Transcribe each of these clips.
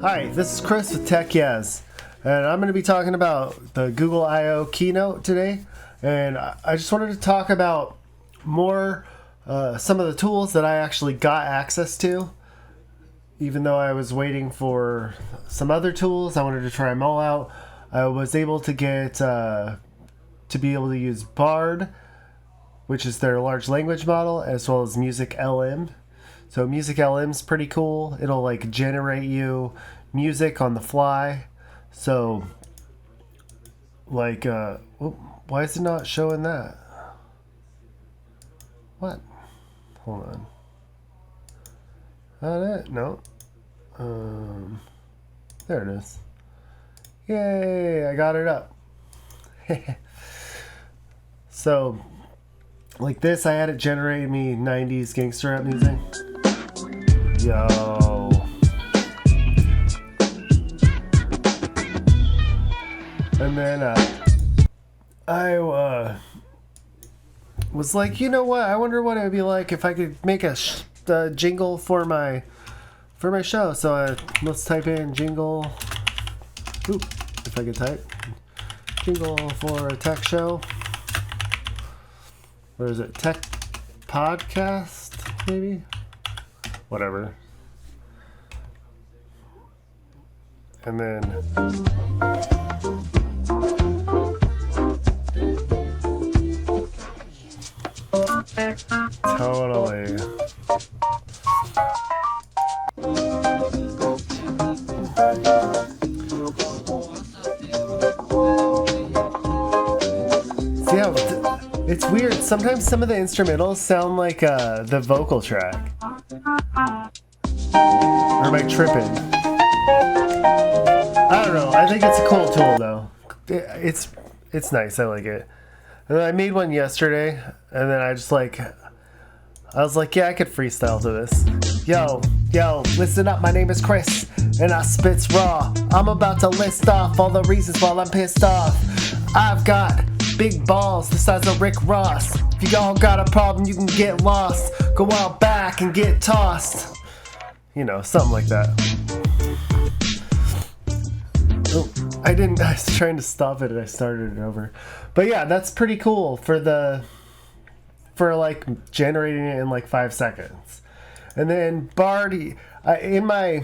Hi, this is Chris with Tech Yes, and I'm going to be talking about the Google I/O Keynote today. And I just wanted to talk about more some of the tools that I actually got access to. Even though I was waiting for some other tools, I wanted to try them all out. I was able to get to be able to use Bard, which is their large language model, as well as Music LM. So Music LM is pretty cool. It'll like generate you music on the fly. So like why is it not showing that? What? Hold on. That it? No. There it is. Yay, I got it up. So like this, I had it generate me 90s gangster rap music. Yo. And then I was like, you know what? I wonder what it would be like if I could make a jingle for my show. So let's type in jingle. Oop, if I could type jingle for a tech show. Where is it? Tech podcast, maybe? Whatever. And then totally. See how it's weird. Sometimes some of the instrumentals sound like the vocal track. Or am I tripping? I don't know. I think it's a cool tool though. It's nice. I like it. And I made one yesterday, and then I was like, yeah, I could freestyle to this. Yo, listen up. My name is Chris, and I spits raw. I'm about to list off all the reasons why I'm pissed off. I've got big balls the size of Rick Ross. If you all got a problem, you can get lost. Go out back and get tossed. You know, something like that. Oh, I was trying to stop it and I started it over. But yeah, that's pretty cool for like generating it in like 5 seconds. And then Bard, in my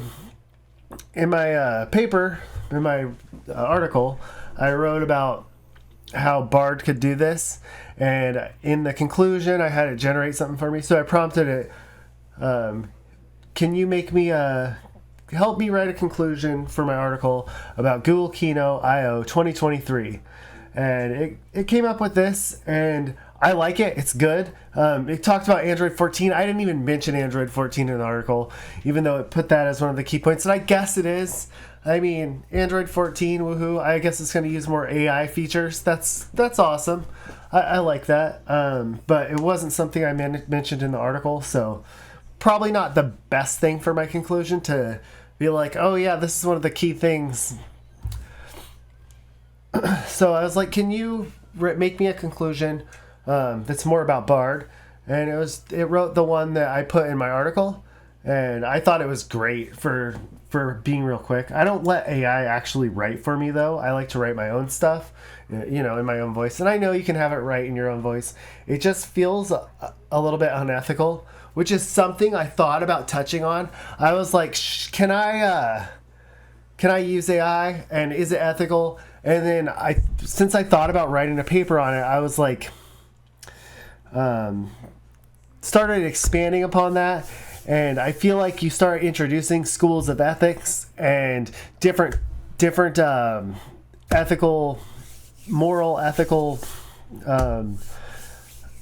paper, in my article, I wrote about how Bard could do this. And in the conclusion, I had it generate something for me. So I prompted it, can you make me help me write a conclusion for my article about Google Keynote I/O 2023. And it came up with this, and I like it. It's good. It talked about Android 14. I didn't even mention Android 14 in the article, even though it put that as one of the key points. And I guess it is. I mean, Android 14, woohoo. I guess it's going to use more AI features. That's awesome. I like that. But it wasn't something I mentioned in the article, so probably not the best thing for my conclusion to be like, oh yeah, this is one of the key things. So I was like, can you make me a conclusion that's more about Bard? And it wrote the one that I put in my article, and I thought it was great for being real quick. I don't let AI actually write for me though. I like to write my own stuff, you know, in my own voice. And I know you can have it write in your own voice. It just feels a little bit unethical, which is something I thought about touching on. I was like, can I use AI, and is it ethical? And then since I thought about writing a paper on it, I was like, started expanding upon that. And I feel like you start introducing schools of ethics and different moral ethical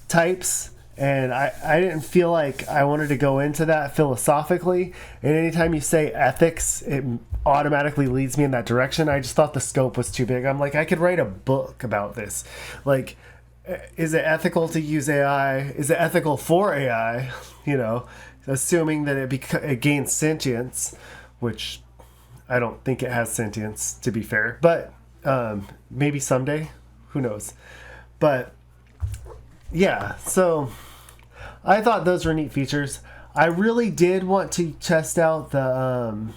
types. And I didn't feel like I wanted to go into that philosophically. And anytime you say ethics, it automatically leads me in that direction. I just thought the scope was too big. I'm like, I could write a book about this. Like, is it ethical to use AI? Is it ethical for AI? You know, assuming that it gains sentience, which I don't think it has sentience, to be fair. But maybe someday. Who knows? But yeah, so I thought those were neat features. I really did want to test out the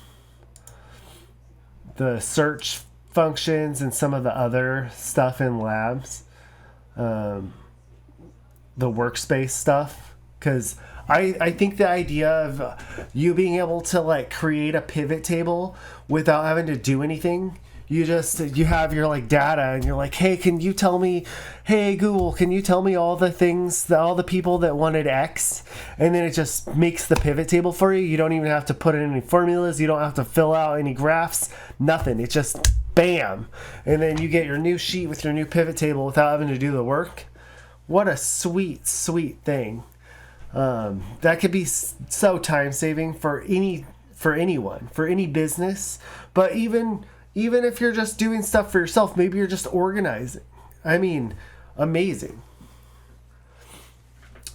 the search functions and some of the other stuff in labs, the workspace stuff, because I think the idea of you being able to like create a pivot table without having to do anything. You have your like data and you're like, hey, can you tell me, hey Google, can you tell me all the things, all the people that wanted X? And then it just makes the pivot table for you. You don't even have to put in any formulas. You don't have to fill out any graphs, nothing. It just bam. And then you get your new sheet with your new pivot table without having to do the work. What a sweet, sweet thing. That could be so time saving for anyone, for any business, but even if you're just doing stuff for yourself, maybe you're just organizing. I mean, amazing.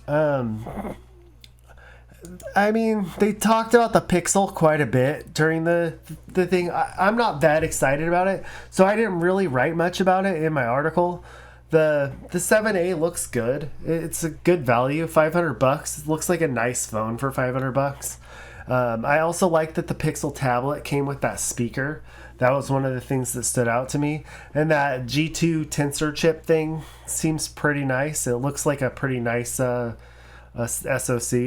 I mean, they talked about the Pixel quite a bit during the thing. I'm not that excited about it, so I didn't really write much about it in my article. The 7A looks good. It's a good value, $500. It looks like a nice phone for $500. I also like that the Pixel tablet came with that speaker. That was one of the things that stood out to me. And that G2 tensor chip thing seems pretty nice. It looks like a pretty nice SoC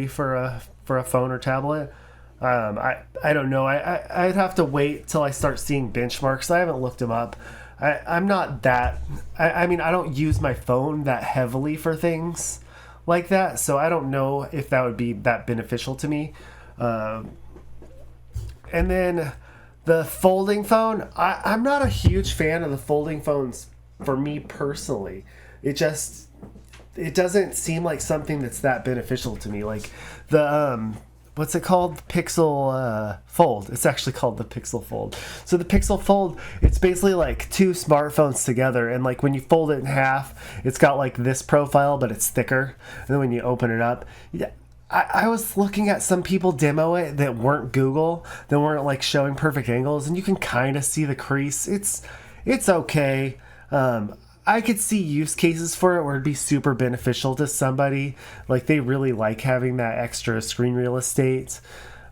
for a phone or tablet. I don't know. I'd have to wait till I start seeing benchmarks. I haven't looked them up. I'm not that... I mean, I don't use my phone that heavily for things like that, so I don't know if that would be that beneficial to me. And then the folding phone, I'm not a huge fan of the folding phones for me personally. It doesn't seem like something that's that beneficial to me. Like the what's it called? Pixel Fold. It's actually called the Pixel Fold. So the Pixel Fold, it's basically like two smartphones together, and like when you fold it in half, it's got like this profile, but it's thicker. And then when you open it up, I was looking at some people demo it that weren't Google, that weren't like showing perfect angles, and you can kind of see the crease. It's okay. I could see use cases for it where it'd be super beneficial to somebody. Like they really like having that extra screen real estate,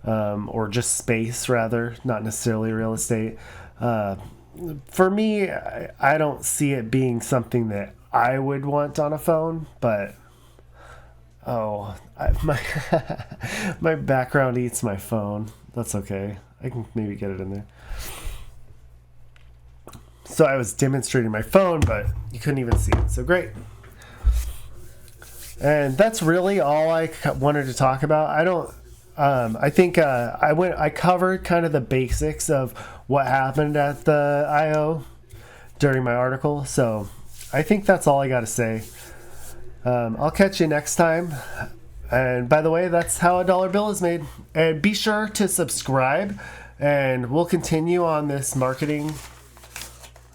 or just space rather, not necessarily real estate. For me, I don't see it being something that I would want on a phone, but my background eats my phone. That's okay. I can maybe get it in there. So I was demonstrating my phone, but you couldn't even see it. So great. And that's really all I wanted to talk about. I think I covered kind of the basics of what happened at the I/O during my article. So I think that's all I got to say. I'll catch you next time. And by the way, that's how a dollar bill is made. And be sure to subscribe, and we'll continue on this marketing,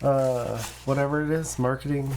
whatever it is, marketing